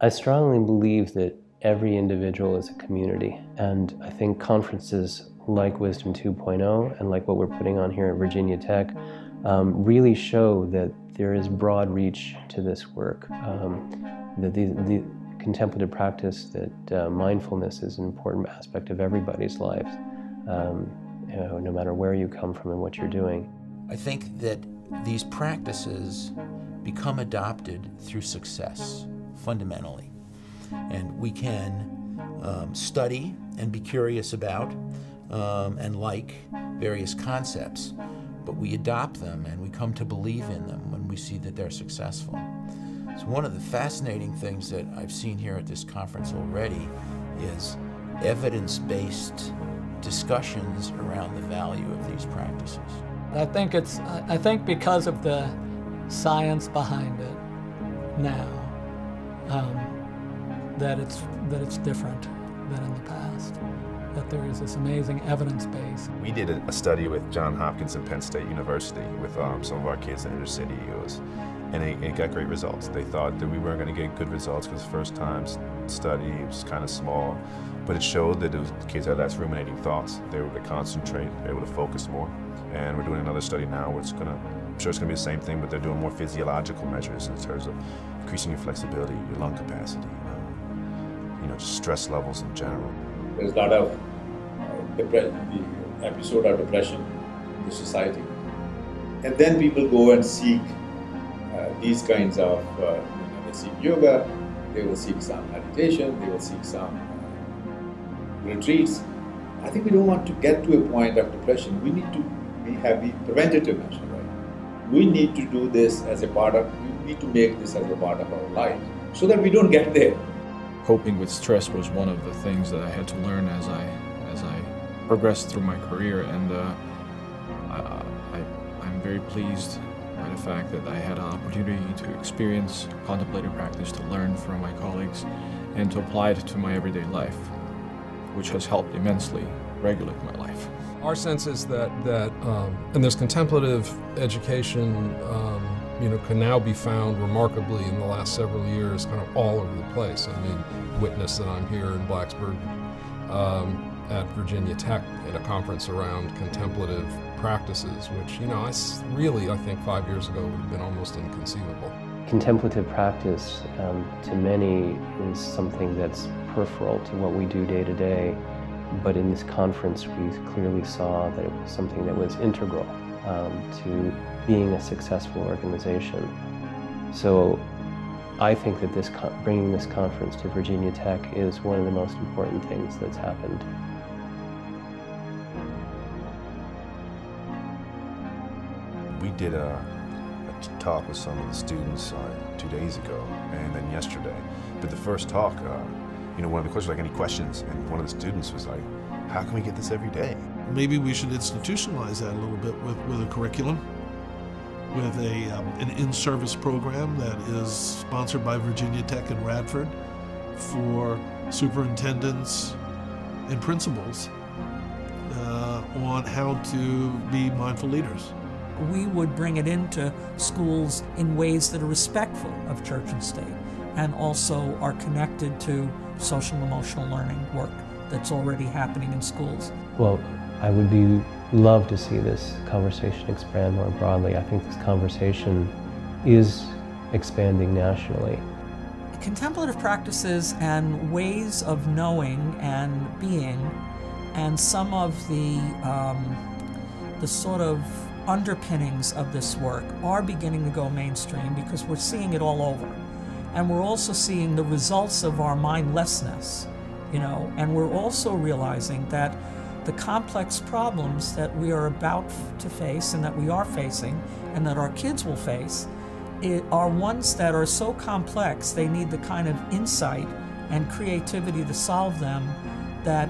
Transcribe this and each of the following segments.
I strongly believe that every individual is a community, and I think conferences like Wisdom 2.0 and like what we're putting on here at Virginia Tech really show that there is broad reach to this work, that the contemplative practice, that mindfulness is an important aspect of everybody's life, no matter where you come from and what you're doing. I think that these practices become adopted through success, fundamentally. And we can study and be curious about and like various concepts, but we adopt them and we come to believe in them when we see that they're successful. So one of the fascinating things that I've seen here at this conference already is evidence-based discussions around the value of these practices. I think because of the science behind it now, that it's different than in the past. That there is this amazing evidence base. We did a study with Johns Hopkins and Penn State University with some of our kids in inner city, and it got great results. They thought that we weren't going to get good results because first time study, it was kind of small, but it showed that the kids had less ruminating thoughts. They were able to concentrate, they were able to focus more. And we're doing another study now where I'm sure it's going to be the same thing, but they're doing more physiological measures in terms of increasing your flexibility, your lung capacity, just stress levels in general. There's a lot of the episode of depression in the society. And then people go and seek these kinds of, they seek yoga, they will seek some meditation, they will seek some retreats. I think we don't want to get to a point of depression. We need to have the preventative measure, right? We need to do this as a part of, we need to make this as a part of our life so that we don't get there. Coping with stress was one of the things that I had to learn as I progressed through my career, and I'm very pleased by the fact that I had an opportunity to experience contemplative practice, to learn from my colleagues, and to apply it to my everyday life, which has helped immensely regulate my life. Our sense is that and this contemplative education can now be found remarkably in the last several years kind of all over the place. I mean, witness that I'm here in Blacksburg at Virginia Tech at a conference around contemplative practices, which, I think 5 years ago would have been almost inconceivable. Contemplative practice, to many, is something that's peripheral to what we do day to day, but in this conference we clearly saw that it was something that was integral to being a successful organization. So I think that bringing this conference to Virginia Tech is one of the most important things that's happened. We did a talk with some of the students 2 days ago and then yesterday. But the first talk, one of the questions was like, any questions? And one of the students was like, how can we get this every day? Maybe we should institutionalize that a little bit with a curriculum, with an in-service program that is sponsored by Virginia Tech and Radford for superintendents and principals on how to be mindful leaders. We would bring it into schools in ways that are respectful of church and state, and also are connected to social and emotional learning work that's already happening in schools. Well, I would love to see this conversation expand more broadly. I think this conversation is expanding nationally. Contemplative practices and ways of knowing and being, and some of the sort of underpinnings of this work are beginning to go mainstream because we're seeing it all over. And we're also seeing the results of our mindlessness, and we're also realizing that the complex problems that we are about to face and that we are facing and that our kids will face are ones that are so complex they need the kind of insight and creativity to solve them that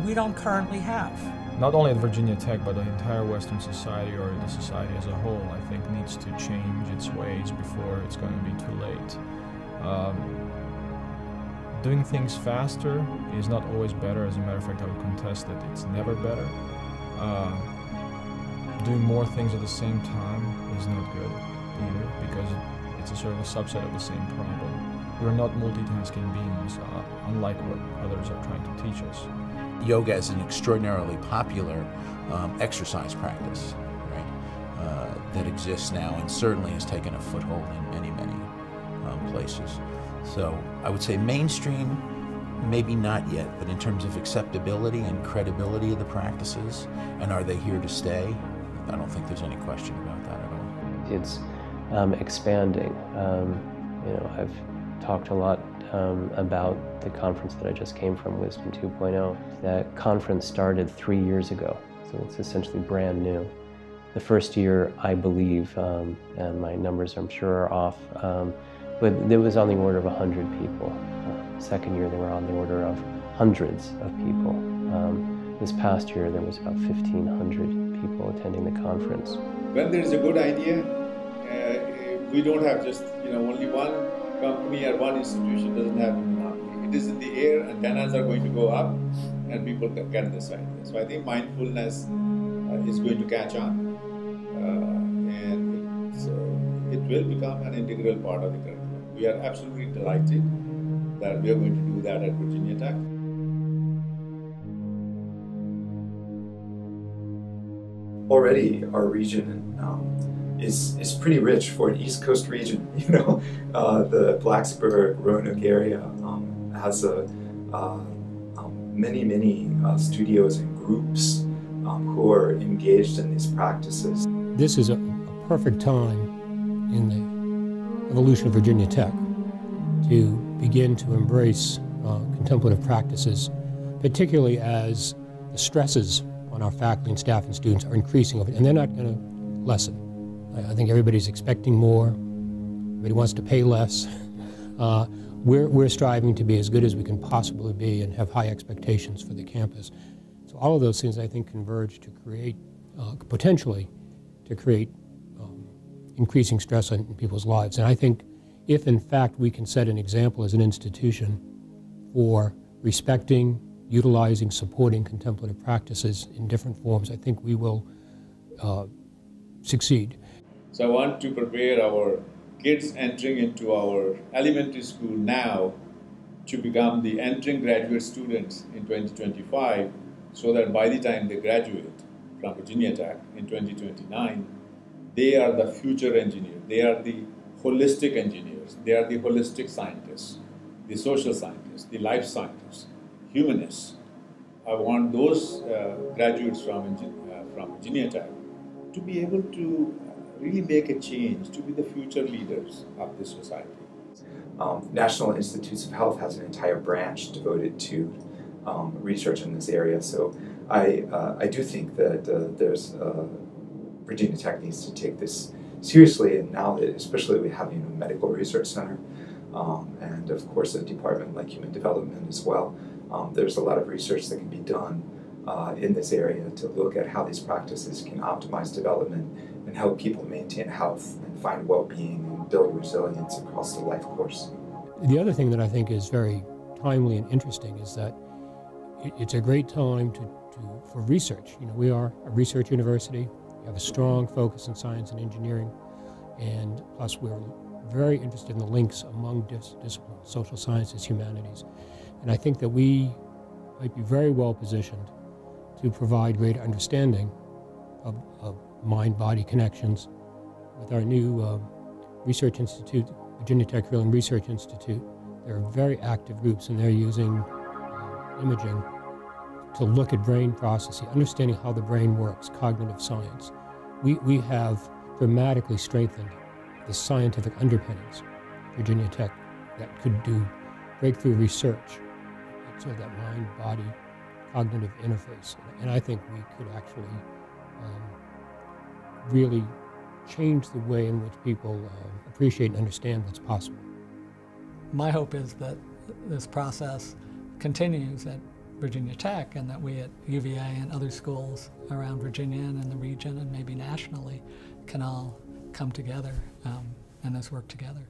we don't currently have. Not only at Virginia Tech, but the entire Western society, or the society as a whole, I think needs to change its ways before it's going to be too late. Doing things faster is not always better. As a matter of fact, I would contest that it's never better. Doing more things at the same time is not good either, because it's a sort of a subset of the same problem. We're not multitasking beings, unlike what others are trying to teach us. Yoga is an extraordinarily popular exercise practice, right, that exists now and certainly has taken a foothold in many, many places. So I would say mainstream, maybe not yet, but in terms of acceptability and credibility of the practices, and are they here to stay, I don't think there's any question about that at all. It's expanding. I've talked a lot about the conference that I just came from, Wisdom 2.0. That conference started 3 years ago, so it's essentially brand new. The first year, I believe, and my numbers I'm sure are off, but it was on the order of 100 people. Second year, they were on the order of hundreds of people. This past year, there was about 1,500 people attending the conference. When there is a good idea, we don't have just only one company or one institution doesn't have a monopoly. It is in the air, antennas are going to go up, and people can get this idea. So I think mindfulness is going to catch on, and it will become an integral part of the curriculum. We are absolutely delighted that we are going to do that at Virginia Tech. Already, our region is pretty rich for an East Coast region. The Blacksburg, Roanoke area has many studios and groups who are engaged in these practices. This is a perfect time in the evolution of Virginia Tech to begin to embrace contemplative practices, particularly as the stresses on our faculty and staff and students are increasing, and they're not going to lessen. I think everybody's expecting more. Everybody wants to pay less. We're striving to be as good as we can possibly be and have high expectations for the campus. So all of those things, I think, converge to create, potentially, to create increasing stress in people's lives. And I think if, in fact, we can set an example as an institution for respecting, utilizing, supporting contemplative practices in different forms, I think we will succeed. So I want to prepare our kids entering into our elementary school now to become the entering graduate students in 2025, so that by the time they graduate from Virginia Tech in 2029, they are the future engineers. They are the holistic engineers. They are the holistic scientists, the social scientists, the life scientists, humanists. I want those graduates from Virginia Tech to be able to really make a change, to be the future leaders of this society. National Institutes of Health has an entire branch devoted to research in this area. So I do think that Virginia Tech needs to take this seriously, and now that especially we have a medical research center and of course a department like human development as well. There's a lot of research that can be done in this area to look at how these practices can optimize development and help people maintain health and find well-being and build resilience across the life course. The other thing that I think is very timely and interesting is that it's a great time for research. We are a research university. We have a strong focus in science and engineering, and plus we're very interested in the links among disciplines, social sciences, humanities. And I think that we might be very well positioned to provide greater understanding of mind-body connections. With our new research institute, Virginia Tech Freeland Research Institute, there are very active groups, and they're using imaging to look at brain processing, understanding how the brain works, cognitive science. We have dramatically strengthened the scientific underpinnings of Virginia Tech that could do breakthrough research, so that mind-body cognitive interface. And I think we could actually really change the way in which people appreciate and understand what's possible. My hope is that this process continues at Virginia Tech, and that we at UVA and other schools around Virginia and in the region and maybe nationally can all come together and this work together.